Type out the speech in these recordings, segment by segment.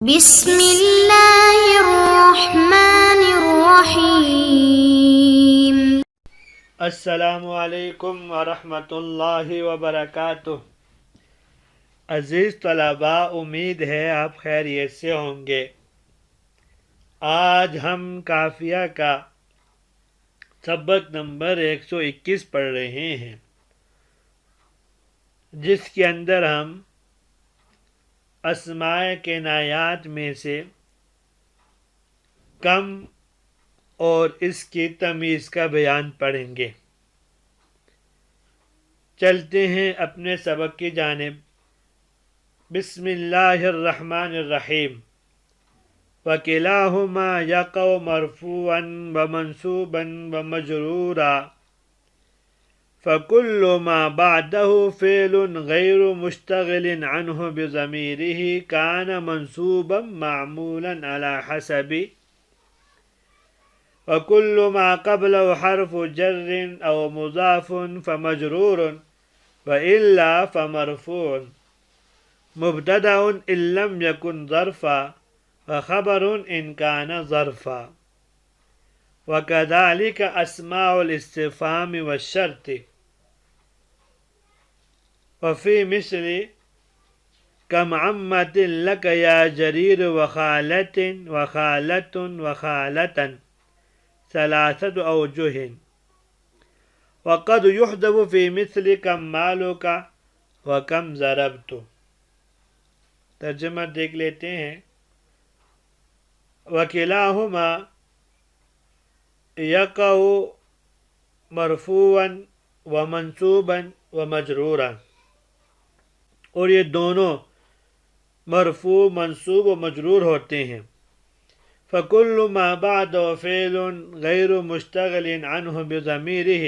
بسم اللہ الرحمن الرحیم۔ السلام علیکم ورحمۃ اللہ وبرکاتہ۔ عزیز طلباء، امید ہے آپ خیریت سے ہوں گے۔ آج ہم قافیہ کا سبق نمبر 121 پڑھ رہے ہیں، جس کے اندر ہم اسماء کنایات میں سے کم اور اس کی تمیز کا بیان پڑھیں گے۔ چلتے ہیں اپنے سبق کی جانب۔ بسم اللہ الرحمن الرحیم۔ وَكِلَاهُمَا يَقَعُ مَرْفُوعًا وَمَنْصُوبًا وَمَجْرُورًا، فَكُلُّ مَا بَعْدَهُ فِعْلٌ غَيْرُ مُشْتَغِلٍ عَنْهُ بِضَمِيرِهِ كَانَ مَنْصُوبًا مَعْمُولًا عَلَى حَسَبِ، وَكُلُّ مَا قَبْلَهُ حَرْفُ جَرٍّ أَوْ مُضَافٌ فَمَجْرُورٌ وَإِلَّا فَمَرْفُوعٌ، مُبْتَدَأٌ إِن لَّمْ يَكُنْ ظَرْفًا وَخَبَرٌ إِن كَانَ ظَرْفًا۔ وَكَذَلِكَ أَسْمَاءُ الِاسْتِفْهَامِ وَالشَّرْطِ، وفي مثل كم عمة لك يا جرير وخالة وخالة وخالة ثلاثة أوجه، وقد يحذف في مثل كم مالك وكم ضربت۔ ترجمہ دیکھ لیتے ہیں۔ وَكِلَاهُمَا يَقَعُ مَرْفُوعًا وَمَنْصُوبًا وَمَجْرُورًا، اور یہ دونوں مرفوع، منصوب و مجرور ہوتے ہیں۔ فَكُلُّ مَا بَعْدَهُ فِعْلٌ غَيْرُ مُشْتَغِلٍ عَنْهُ بِضَمِيرِهِ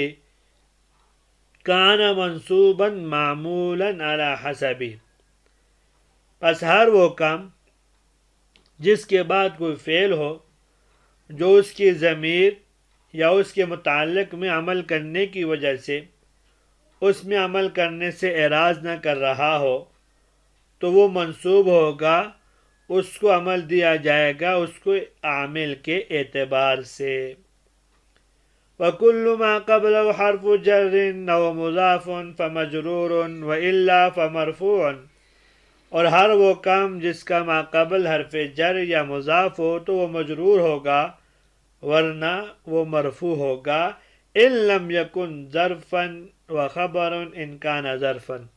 كَانَ مَنْصُوبًا مَعْمُولًا عَلَى حَسَبِ، پس ہر وہ کام جس کے بعد کوئی فعل ہو جو اس کی ضمیر یا اس کے متعلق میں عمل کرنے کی وجہ سے اس میں عمل کرنے سے اعراض نہ کر رہا ہو تو وہ منصوب ہوگا، اس کو عمل دیا جائے گا اس کو عامل کے اعتبار سے۔ وَكُلُّ مَا قَبْلَهُ حَرْفُ جَرٍّ أَوْ مُضَافٌ فَمَجْرُورٌ وَإِلَّا فَمَرْفُوعٌ، اور ہر وہ کام جس کا ماقبل حرف جر یا مضاف ہو تو وہ مجرور ہوگا، ورنہ وہ مرفوع ہوگا۔ إِن لَّمْ يَكُنْ ظَرْفًا وَخَبَرٌ إِن كَانَ ظَرْفًا،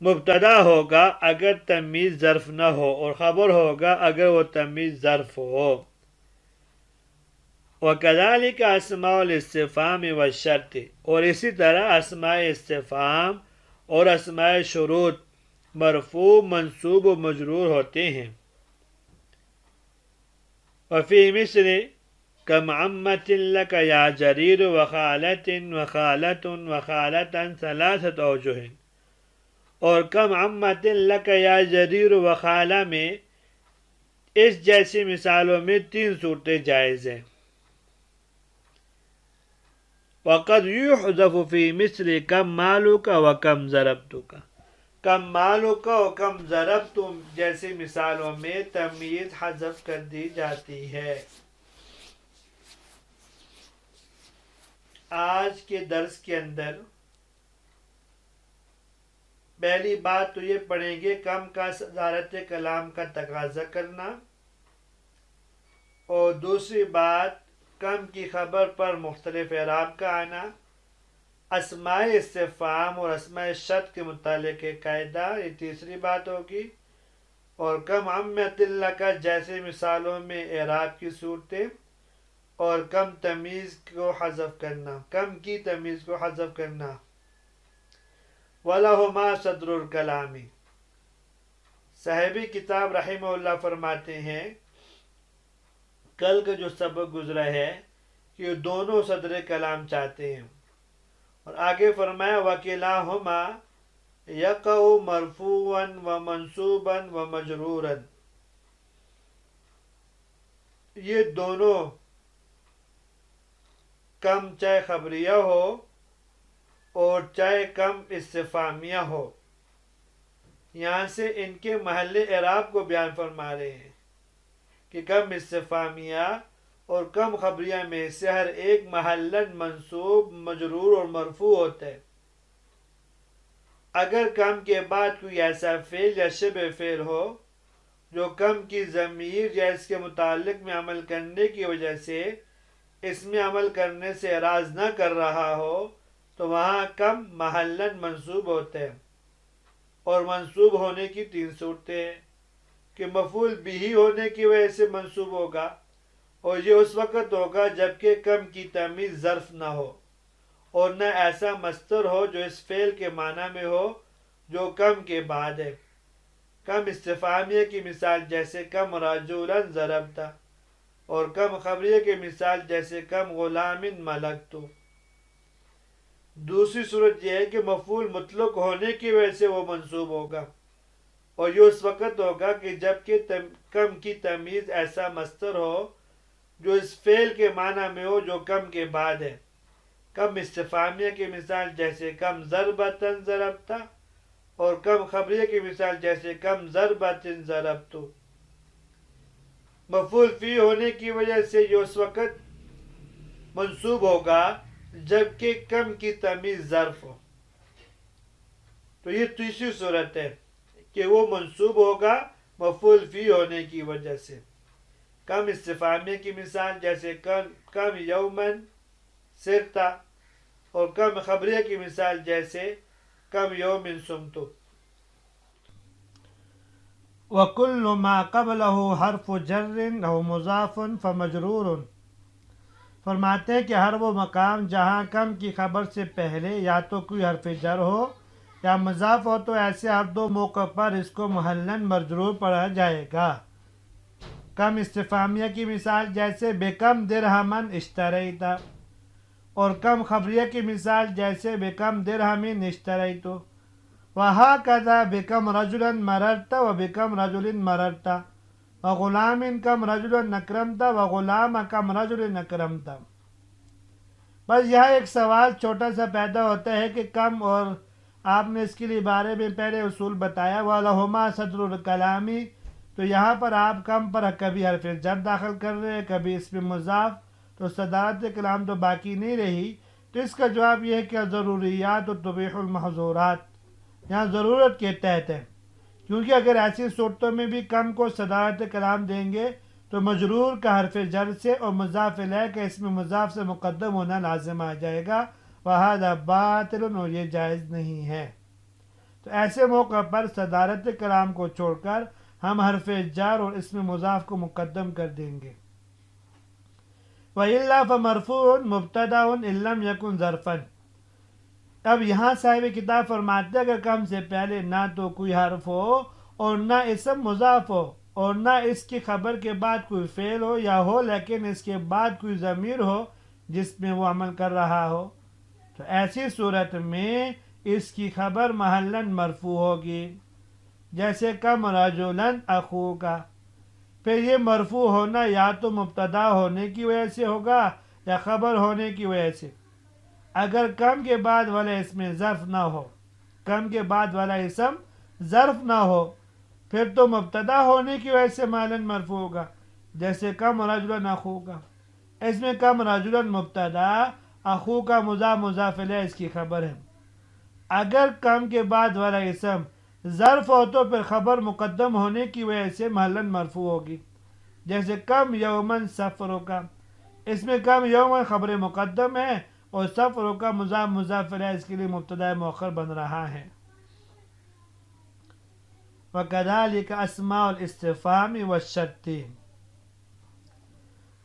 مبتدا ہوگا اگر تمیز ظرف نہ ہو، اور خبر ہوگا اگر وہ تمیز ظرف ہو۔ وَكَذَلِكَ أَسْمَاءُ الِاسْتِفْهَامِ وَالشَّرْطِ، اور اسی طرح اسماء استفہام اور اسماء شروط مرفوع، منصوب و مجرور ہوتے ہیں۔ وفي مثل كم عمة لك يا جرير وخالة وخالة وخالة ثلاثة أوجه، اور کم عمة لك یا جریر وخالہ میں اس جیسی مثالوں میں 3 صورتیں جائز ہیں۔ وقد يحذف في مثل كم مالك وكم ضربتك، کم مالک و کم ضربت جیسی مثالوں میں تمیز حذف کر دی جاتی ہے۔ آج کے درس کے اندر پہلی بات تو یہ پڑھیں گے کم کا صدارت کلام کا تقاضا کرنا، اور دوسری بات کم کی خبر پر مختلف اعراب کا آنا، اسماء استفہام اور اسماء شرط کے متعلق ایک قاعدہ، یہ تیسری بات ہوگی، اور کم عمت اللہ کا جیسے مثالوں میں اعراب کی صورتیں، اور کم تمیز کو حذف کرنا، کم کی تمیز کو حذف کرنا۔ وَلَهُمَا صَدْرُ الْكَلَامِ، صاحب کتاب رحمہ اللہ فرماتے ہیں کل کا جو سبق گزرا ہے کہ دونوں صدر کلام چاہتے ہیں، اور آگے فرمایا وَكِلَاهُمَا يَقَعُ مَرْفُوعًا وَمَنْصُوبًا وَمَجْرُورًا، یہ دونوں کم چاہے خبریہ ہو اور چاہے کم استفہامیہ ہو، یہاں سے ان کے محل اعراب کو بیان فرما رہے ہیں۔ کہ کم استفہامیہ اور کم خبریہ میں سے ہر ایک محلاً منصوب مجرور اور مرفوع ہوتا ہے۔ اگر کم کے بعد کوئی ایسا فعل یا شبہ فعل ہو جو کم کی ضمیر یا اس کے متعلق میں عمل کرنے کی وجہ سے اس میں عمل کرنے سے اعراض نہ کر رہا ہو تو وہاں کم محلاً منصوب ہوتے ہیں، اور منصوب ہونے کی 3 صورتیں ہیں کہ مفعول بھی ہونے کی وجہ سے منصوب ہوگا، اور یہ اس وقت ہوگا جبکہ کم کی تمیز ظرف نہ ہو اور نہ ایسا مصدر ہو جو اس فعل کے معنی میں ہو جو کم کے بعد ہے۔ کم استفہامیہ کی مثال جیسے کم رجلا ضربت، اور کم خبریہ کی مثال جیسے کم غلام ملکت۔ دوسری صورت یہ ہے کہ مفعول مطلق ہونے کی وجہ سے وہ منصوب ہوگا، اور یہ اس وقت ہوگا کہ جب کہ کم کی تمیز ایسا مصدر ہو جو اس فعل کے معنی میں ہو جو کم کے بعد ہے۔ کم استفہامیہ کی مثال جیسے کم ضربتن ضربت، اور کم خبریہ کی مثال جیسے کم ضربتن ضربت۔ مفعول فی ہونے کی وجہ سے یہ اس وقت منصوب ہوگا جبکہ کم کی تمیز ظرف ہو۔ تو یہ تیسری صورت ہے کہ وہ منصوب ہوگا مفعول فی ہونے کی وجہ سے۔ کم استفہامیہ کی مثال جیسے کم یومن سرتا، اور کم خبریہ کی مثال جیسے کم یومن سمتو۔ وَكُلُّ مَا قَبْلَهُ حرف جر او مضاف فمجرور۔ فرماتے ہیں کہ ہر وہ مقام جہاں کم کی خبر سے پہلے یا تو کوئی حرف جر ہو یا مضاف ہو تو ایسے ہر دو موقع پر اس کو محلاً مجرور پڑھا جائے گا۔ کم استفہامیہ کی مثال جیسے بکم درہمن اشتریت، اور کم خبریہ کی مثال جیسے بکم درہمن اشتریت۔ وہکذا بکم رجلا مررت وبکم رجل مررت، وغلام کم رجل اکرمت وغلام کم رجل اکرمت۔ بس یہاں ایک سوال چھوٹا سا پیدا ہوتا ہے کہ کم، اور آپ نے اس کے لیے بارے میں پہلے اصول بتایا وَلَهُمَا صَدْرُ الْكَلَامِ، تو یہاں پر آپ کم پر کبھی حرف جر داخل کر رہے ہیں کبھی اسم مضاف، تو صدارت کلام تو باقی نہیں رہی۔ تو اس کا جواب یہ ہے کہ ضروریات و تبیح المحظورات یہاں ضرورت کے تحت ہے، کیونکہ اگر ایسی صورتوں میں بھی کم کو صدارت کلام دیں گے تو مجرور کا حرف جر سے اور مضاف الیہ کا اسم مضاف سے مقدم ہونا لازم آ جائے گا، وہذا باطل، اور یہ جائز نہیں ہے۔ تو ایسے موقع پر صدارت کلام کو چھوڑ کر ہم حرف جر اور اسم مضاف کو مقدم کر دیں گے۔ وَإِلَّا فَمَرْفُوعٌ مُبْتَدَأٌ إِن لَّمْ يَكُن ظَرْفًا۔ اب یہاں صاحب کتاب فرماتے ہیں اگر کم سے پہلے نہ تو کوئی حرف ہو اور نہ اسم مضاف ہو اور نہ اس کی خبر کے بعد کوئی فعل ہو یا ہو لیکن اس کے بعد کوئی ضمیر ہو جس میں وہ عمل کر رہا ہو، تو ایسی صورت میں اس کی خبر محلاً مرفوع ہوگی، جیسے کم رجلاً اخوک۔ پھر یہ مرفوع ہونا یا تو مبتدا ہونے کی وجہ سے ہوگا یا خبر ہونے کی وجہ سے۔ اگر کم کے بعد والا اسم ظرف نہ ہو، کم کے بعد والا اسم ظرف نہ ہو، پھر تو مبتدا ہونے کی وجہ سے محلاً مرفوع ہوگا، جیسے کم رجلاً اخوک۔ اس میں کم رجلاً مبتدا، اخوک مضاف الیہ اس کی خبر ہے۔ اگر کم کے بعد والا اسم ظرف ہو تو پھر خبر مقدم ہونے کی وجہ سے محلاً مرفوع ہوگی، جیسے کم یومن سفرک۔ اس میں کم یومن خبر مقدم ہے اور سفرک مضاف الیہ اس کے لیے مبتدا مؤخر بن رہا ہے۔ وَكَذَلِكَ أَسْمَاءُ الْاِسْتِفْهَامِ وَالشَّرْطِ۔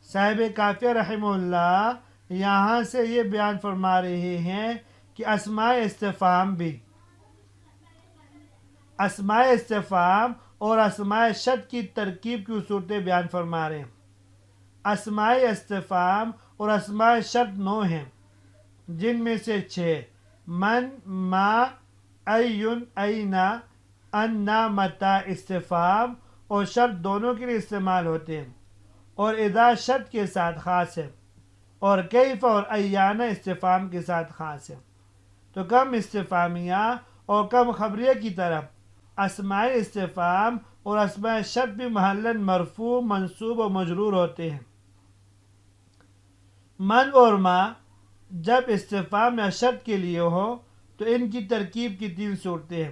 صاحب کافیہ رحمہ اللہ یہاں سے یہ بیان فرما رہے ہیں کہ اسماء استفہام بھی، اسماء استفہام اور اسماء شرط کی ترکیب کی صورتیں بیان فرما رہے ہیں۔ اسماء استفہام اور اسماء شرط 9 ہیں، جن میں سے 6 من، ما، ایون، اینا، انا، متا استفہام اور شرط دونوں کے لیے استعمال ہوتے ہیں، اور اذا شرط کے ساتھ خاص ہے، اور کیف اور ایانہ استفہام کے ساتھ خاص ہے۔ تو کم استفہامیہ اور کم خبریہ کی طرف اسماء استفہام اور اسماء شرط بھی محلاً مرفوع منصوب و مجرور ہوتے ہیں۔ من اور ما جب استفہام یا شرط کے لیے ہو تو ان کی ترکیب کی 3 صورتیں ہیں۔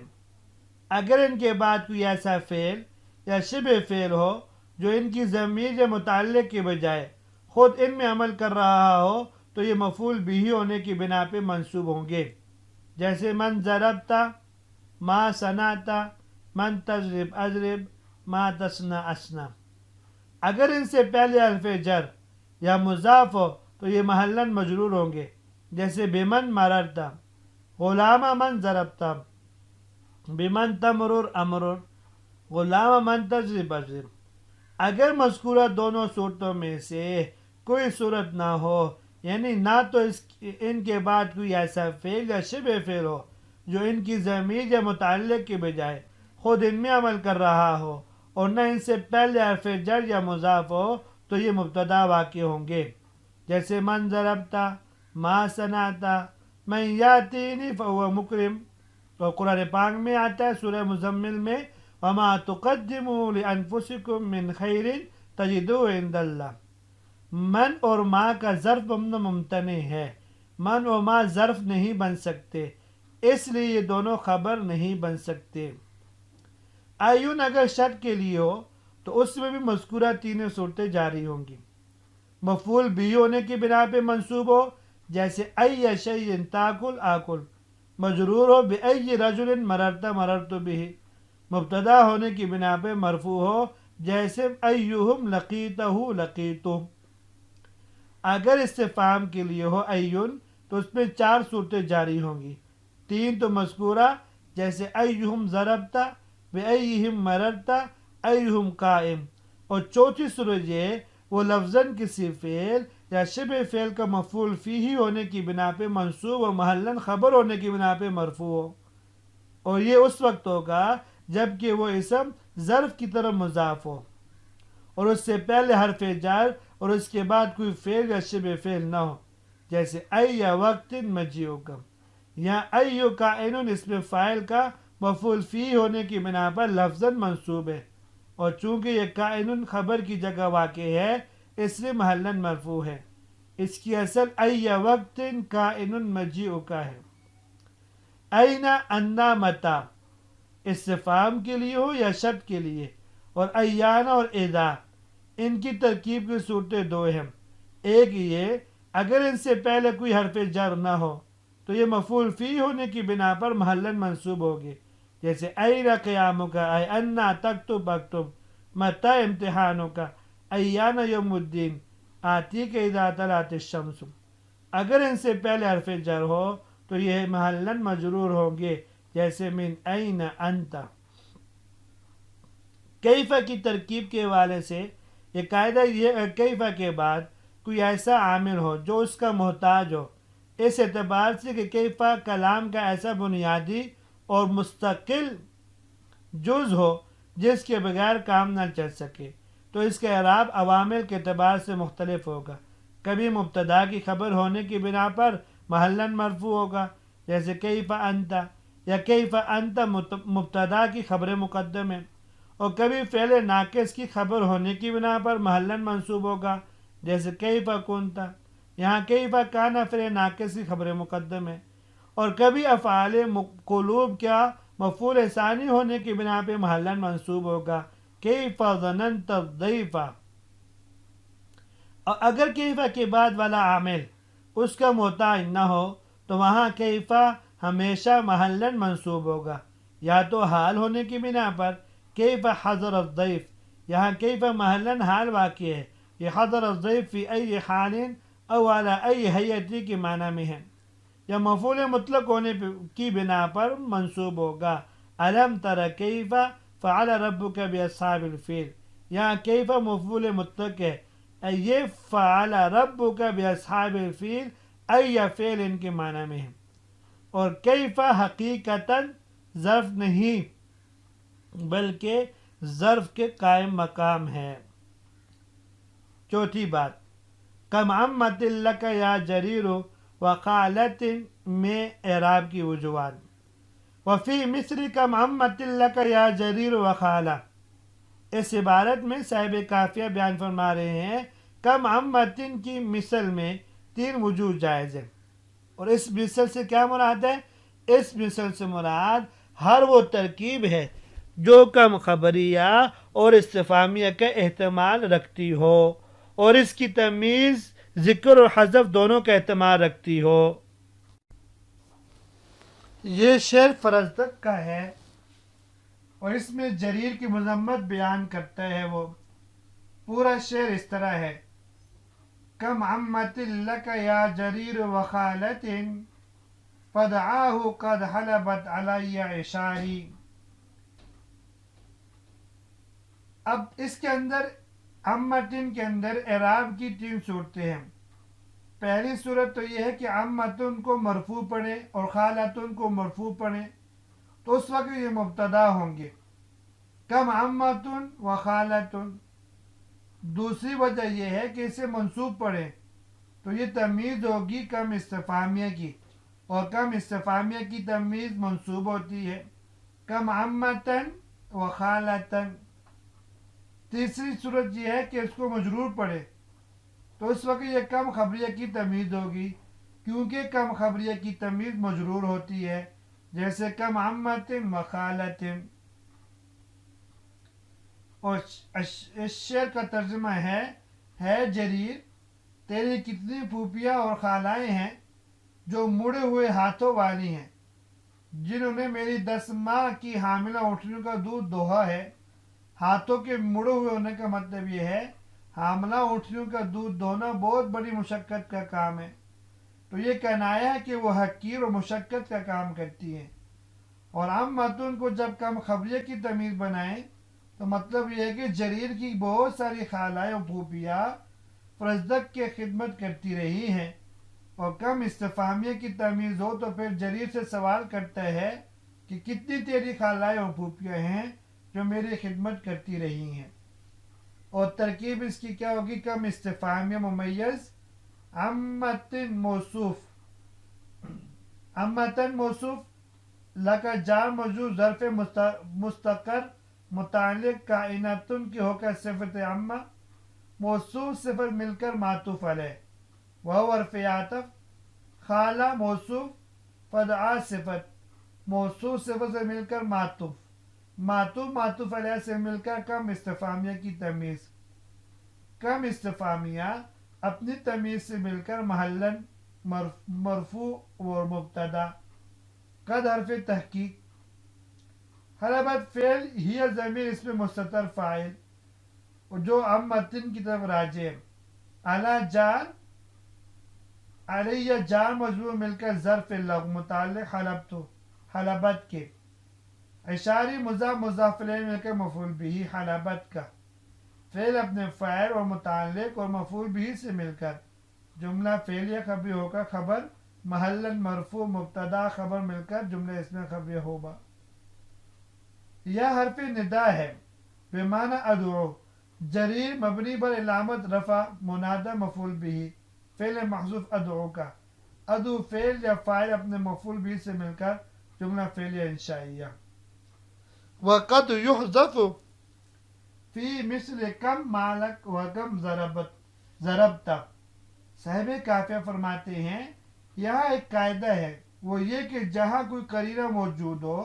اگر ان کے بعد کوئی ایسا فعل یا شبہ فعل ہو جو ان کی ضمیر یا متعلق کے بجائے خود ان میں عمل کر رہا ہو تو یہ مفعول بھی ہونے کی بنا پہ منصوب ہوں گے، جیسے من ضربتا، ما صنعتا، من تضرب اضرب، ما تصنع اصنع۔ اگر ان سے پہلے حرف جر یا مضاف ہو تو یہ محلاً مجرور ہوں گے، جیسے بمن مررتا، غلام من ضربتا، بمن تمرر امرر، غلام من تضرب اضرب۔ اگر مذکورہ دونوں صورتوں میں سے کوئی صورت نہ ہو، یعنی نہ تو ان کے بعد کوئی ایسا فعل یا شبہ فعل ہو جو ان کی ضمیر یا متعلق کے بجائے خود ان میں عمل کر رہا ہو، اور نہ ان سے پہلے حرف جر یا مضاف ہو، تو یہ مبتدا واقع ہوں گے، جیسے من ضربتا، ما صنعتا، من یاتینی فہو مکرم۔ اور قرآن پاک میں آتا ہے سورہ مزمل میں، وما تقدموا لانفسکم من خیر تجدوہ عند اللہ۔ من اور ما کا ظرف ممنوع ممتنع ہے، من اور ما ظرف نہیں بن سکتے، اس لیے یہ دونوں خبر نہیں بن سکتے۔ ایون اگر شرط کے لیے ہو تو اس میں بھی مذکورہ 3 صورتیں جاری ہوں گی۔ مفعول بھی ہونے کی بنا پہ منصوب ہو، جیسے ای شیء تاکل آکل، مجرور ہو بأی رجل مررت مررت بہ، مبتدا ہونے کی بنا پہ مرفوع ہو، جیسے ایہم لقیتہ لقیتہ۔ اگر استفہام کے لیے ہو ایون تو اس میں 4 صورتیں جاری ہوں گی، 3 تو مذکورہ جیسے ایہم ضربتا، بأیہم مررتا، ایہم قائم، اور 4تھی صورت یہ وہ لفظاً کسی فعل یا شبہ فعل کا مفعول فیہ ہونے کی بنا پہ منصوب اور محلاً خبر ہونے کی بنا پہ مرفوع ہو، اور یہ اس وقت ہوگا جب کہ وہ اسم ظرف کی طرف مضاف ہو اور اس سے پہلے حرف جر اور اس کے بعد کوئی فعل یا شبہ فعل نہ ہو، جیسے ای وقت مجیئک، یا ای کائن اسم فاعل کا مفعول فی ہونے کی بنا پر لفظاً منصوب ہے، اور چونکہ یہ کائن خبر کی جگہ واقع ہے اس لیے محلاً مرفوع ہے۔ اس کی اصل ای وقت کائن مجیئک ہے۔ این انا متی استفہام کے لیے ہو یا شرط کے لیے، اور ایان اور اذا ان کی ترکیب کی صورتیں 2 ہیں۔ ایک یہ اگر ان سے پہلے کوئی حرف جر نہ ہو تو یہ مفعول فی ہونے کی بنا پر محلاً منصوب ہوگی، جیسے این قیامک، ای انا تکتب اکتب، متی امتحانک، ایان یوم الدین، آتیک اذا طلعت الشمس۔ اگر ان سے پہلے حرف جر ہو تو یہ محلاً مجرور ہوں گے، جیسے من این انت۔ کیفہ کی ترکیب کے حوالے سے یہ قاعدہ یہ کیفہ کے بعد کوئی ایسا عامل ہو جو اس کا محتاج ہو، اس اعتبار سے کہ کیفہ کلام کا ایسا بنیادی اور مستقل جز ہو جس کے بغیر کام نہ چل سکے، تو اس کا اعراب عوامل کے اعتبار سے مختلف ہوگا۔ کبھی مبتدا کی خبر ہونے کی بنا پر محلاً مرفوع ہوگا، جیسے کیف انت، یا کیف انت مبتدا کی خبر مقدم ہے، اور کبھی فعل ناقص کی خبر ہونے کی بنا پر محلاً منصوب ہوگا، جیسے کیف کنت، یہاں کیف کان فعل ناقص کی خبر مقدم ہے، اور کبھی افعال قلوب کا مفعول ثانی ہونے کی بنا پہ محلاً منصوب ہوگا، کیف ظننت الضیف۔ اور اگر کیفہ کے بعد والا عامل اس کا محتاج نہ ہو تو وہاں کیفہ ہمیشہ محلاً منصوب ہوگا، یا تو حال ہونے کی بنا پر کیف حضر الضیف، یہاں کیفہ محلاً حال واقع ہے، یہ حضر الضیف فی ای حال او علی ای حیتی کے معنی میں ہے، یا مفعول مطلق ہونے کی بنا پر منصوب ہوگا، الم تر کیف فعل ربک باصحاب الفیل، یہاں کیف مفعول مطلق ہے، یہ فعل ربک باصحاب الفیل ای فعل ان کے معنی میں ہے، اور کیف حقیقتاً ظرف نہیں بلکہ ظرف کے قائم مقام ہے۔ چوتھی بات، کم عمت لک یا جریر وقالت میں اعراب کی وجوہات۔ وفی مصر کم عمت لک یا جریر وخالہ، اس عبارت میں صاحب کافیہ بیان فرما رہے ہیں کم امتن کی مثل میں 3 وجوہ جائز ہیں، اور اس مثل سے کیا مراد ہے؟ اس مثل سے مراد ہر وہ ترکیب ہے جو کم خبریہ اور استفہامیہ کا احتمال رکھتی ہو اور اس کی تمیز ذکر اور حذف دونوں کا احتمال رکھتی ہو۔ یہ شعر فرزدق کا ہے اور اس میں جریر کی مذمت بیان کرتا ہے۔ وہ پورا شعر اس طرح ہے: کم عمت لک یا جریر وخالت فدعاہ قد حلبت علی عشاری۔ اب اس کے اندر عمتن کے اندر اعراب کی 3 صورتیں ہیں۔ پہلی صورت تو یہ ہے کہ عمتن کو مرفوع پڑھیں اور خالتن کو مرفوع پڑھیں، تو اس وقت یہ مبتدا ہوں گے، کم عمتن و خالتن۔ دوسری وجہ یہ ہے کہ اسے منصوب پڑھیں تو یہ تمیز ہوگی کم استفہامیہ کی، اور کم استفہامیہ کی تمیز منصوب ہوتی ہے، کم عمتن و خالتن۔ تیسری صورت یہ ہے کہ اس کو مجرور پڑھے تو اس وقت یہ کم خبریہ کی تمیز ہوگی، کیونکہ کم خبریہ کی تمیز مجرور ہوتی ہے، جیسے کم عمتن و خالتن۔ اور اس شعر کا ترجمہ ہے جریر تیری کتنی پھوپھیاں اور خالائیں ہیں جو مڑے ہوئے ہاتھوں والی ہیں، جنہوں نے میری 10 ماہ کی حاملہ اونٹنیوں کا دودھ دوہا ہے۔ ہاتھوں کے مڑے ہوئے ہونے کا مطلب یہ ہے حاملہ اونٹنیوں کا دودھ دوہنا بہت بڑی مشقت کا کام ہے، تو یہ کنایا ہے کہ وہ حقیر اور مشقت کا کام کرتی ہیں۔ اور عمتن کو جب کم خبریہ کی تمیز بنائیں تو مطلب یہ ہے کہ جریر کی بہت ساری خالائیں اور پھوپھیاں فرزدق کی خدمت کرتی رہی ہیں، اور کم استفہامیہ کی تمیز ہو تو پھر جریر سے سوال کرتا ہے کہ کتنی تیری خالائیں اور پھوپھیاں ہیں جو میری خدمت کرتی رہی ہیں۔ اور ترکیب اس کی کیا ہوگی؟ کم استفہامیہ ممیز عمتن موصوف، عمتن موصوف لکا جار مجرور ظرف مستقر متعلق کائناتن کی ہو کر صفت عمہ، موصوف صفت مل کر معطوف علیہ، وہ حرف عطف، خالہ موصوف، فدعا صفت، موصوف صفت سے مل کر معطوف، معطوف علیہ سے مل کر کم استفہامیہ کی تمیز۔ کم استفہامیہ اپنی تمیز سے مل کر محلاً مرفوع اور مبتدا۔ قد حرف تحقیق، حلبت فعل، ہی ضمیر اس میں مستتر فاعل جو عمتن کی طرف راجع ہے، علی جار، علیہ جار مجرور مل کر ظرف لغو متعلق حلبت کے، اشاری مضاف مضاف الیہ مل کر مفعول بہ حلبت کا، فعل اپنے فاعل اور متعلق اور مفعول بہ سے مل کر جملہ فعلیہ خبری ہو کر خبر محلاً مرفوع مبتدا خبر مل کر جملہ اس میں خبری ہوگا۔ یہ حرف ندا ہے بمعنی ادعو، جریر مبنی بر علامت رفع منادى مفعول بہ، فعل محذوف ادعو کا، ادعو فعل یا فاعل اپنے مفعول بہ سے مل کر جملہ فعلیہ انشائیہ۔ وقد يحذف فی مثل کم مالک و کم ضربت۔ صاحب کافیہ فرماتے ہیں یہاں ایک قاعدہ ہے، وہ یہ کہ جہاں کوئی قرینہ موجود ہو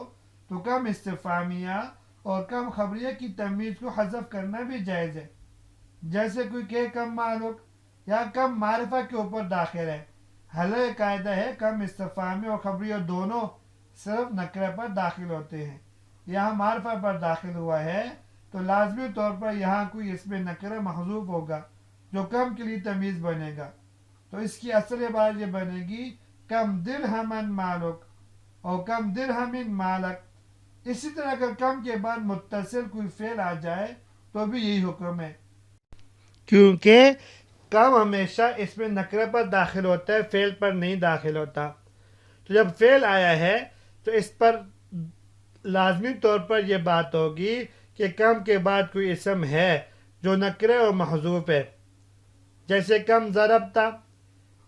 تو کم استفہامیہ اور کم خبریہ کی تمیز کو حذف کرنا بھی جائز ہے، جیسے کوئی کہ کم مالک یا کم معرفہ کے اوپر داخل ہے۔ حالانکہ قاعدہ ہے کم استفہامیہ اور خبریہ دونوں صرف نکرہ پر داخل ہوتے ہیں، یہاں معرفہ پر داخل ہوا ہے تو لازمی طور پر یہاں کوئی اس میں نکرہ محذوف ہوگا جو کم کے لیے تمیز بنے گا، تو اس کی اصل عبارت یہ بنے گی کم درہمن مالک اور کم درہمن مالک۔ اسی طرح اگر کم کے بعد متصل کوئی فعل آ جائے تو بھی یہی حکم ہے، کیونکہ کم ہمیشہ اس میں نکرہ پر داخل ہوتا ہے، فعل پر نہیں داخل ہوتا۔ تو جب فعل آیا ہے تو اس پر لازمی طور پر یہ بات ہوگی کہ کم کے بعد کوئی اسم ہے جو نکرہ اور محذوف ہے، جیسے کم ضربتا،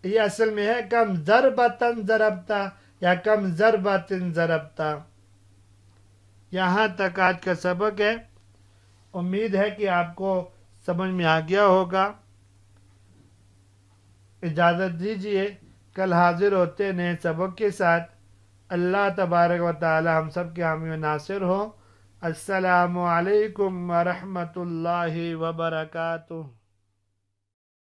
یہ اصل میں ہے کم ضربتن ضربتا یا کم ضربتن ضربتا۔ یہاں تک آج کا سبق ہے، امید ہے کہ آپ کو سمجھ میں آ گیا ہوگا. اجازت دیجیے، کل حاضر ہوتے نئے سبق کے ساتھ. اللہ تبارک و تعالی ہم سب کے حامی و ناصر ہو. السلام علیکم ورحمۃ اللہ وبرکاتہ.